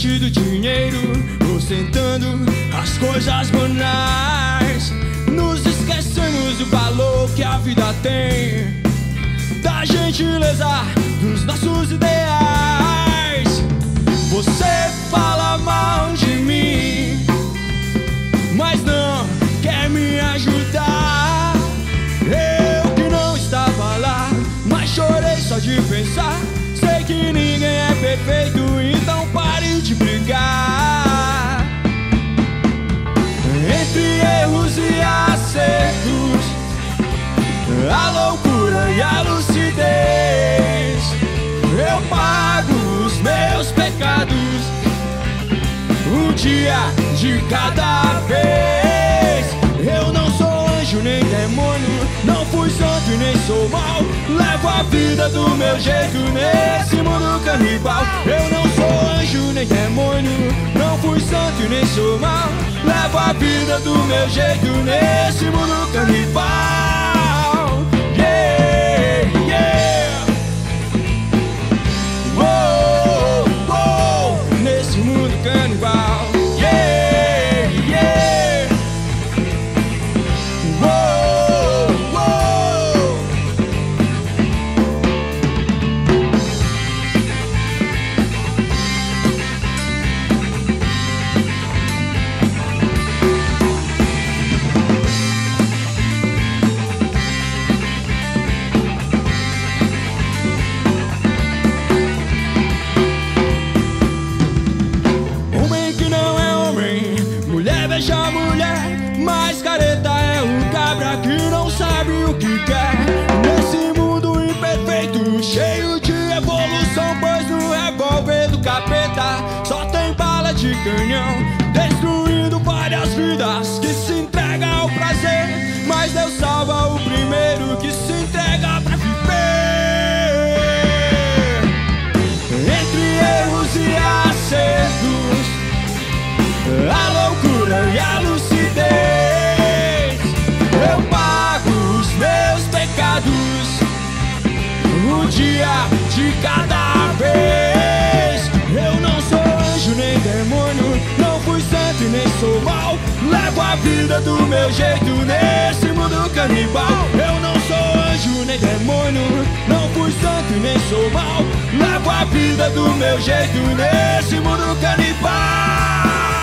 diante do dinheiro, ostentando as coisas banais. Nos esquecemos do valor que a vida tem, da gentileza dos nossos ideais. Você fala mal de mim, mas não quer me ajudar. Eu que não estava lá, mas chorei só de pensar. Sei que ninguém é perfeito, então pare de brigar. Entre erros e acertos, a loucura e a lucidez, eu pago os meus pecados, um dia de cada vez. Eu não sou anjo nem demônio, não fui santo e nem sou mal. Levo a vida do meu jeito nesse mundo canibal. Eu não sou anjo nem demônio, não fui santo e nem sou mal. Levo a vida do meu jeito nesse mundo canibal. Yeah, yeah. Oh, oh, nesse mundo canibal. Yeah, yeah. Oh, oh. Beija mulher, mas careta é o cabra que não sabe o que quer. Nesse mundo imperfeito, cheio de evolução, pois no revólver do capeta só tem bala de canhão, destruindo várias vidas que se entregam ao prazer. Mas Deus salva o primeiro que se entrega pra viver. Entre erros e acertos, a loucura e a lucidez, eu pago os meus pecados, um dia de cada vez. Eu não sou anjo nem demônio, não fui santo e nem sou mal. Levo a vida do meu jeito nesse mundo canibal. Eu não sou anjo nem demônio, não fui santo e nem sou mal. Levo a vida do meu jeito nesse mundo canibal.